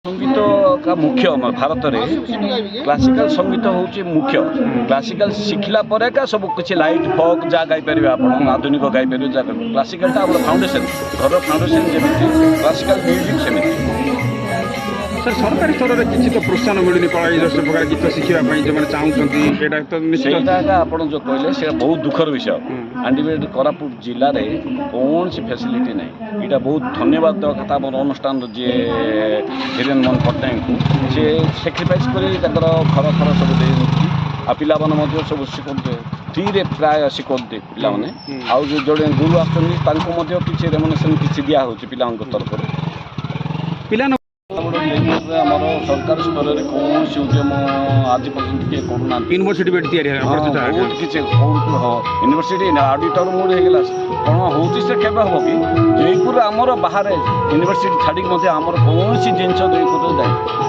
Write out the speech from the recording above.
संगीत का मुख्य भारत में क्लासिकल संगीत हूँ मुख्य। क्लासिकल शिखला पर का सब कुछ लाइट फक जहाँ गाईपर आप आधुनिक गाईपर क्लासिकल फाउंडेशन घर फाउंडेशन जमी क्लासिकल म्यूजिक सेमती। सर सरकारी स्तर में किसी तो प्रोत्साहन मिलूनी कला प्रकार गीत शिखापी जो चाहते तो निश्चित आप जो कहले से बहुत दुखर विषय। आंडीबेड कोरापुट जिले में कौन सी फैसिलिटी नहीं। यहाँ बहुत धन्यवाद देवा कथा मोर अनुष्ठान जी धीरेन्द्र मोहन पट्टनायक को सी साक्रिफाइस कर घर घर सब दे आ पिला सब शिखते फ्री प्राय शिखते पाने आउ जो गुरु आसुच्च रेमुनेसन किसी दिहूँ पिला तरफ पिला आमर सरकार स्तर में कौन सी उद्यम आज पर्यटन किए करूना यूनिवर्सिटी बेड बहुत किसी यूनिवर्सिटी ऑडिटर मोड होगा कौन हूँ से केवे हम कि जयपुर आमर बाहर यूनिवर्सिटी छाड़ी आमर कौन सी जिन जयपुर जाए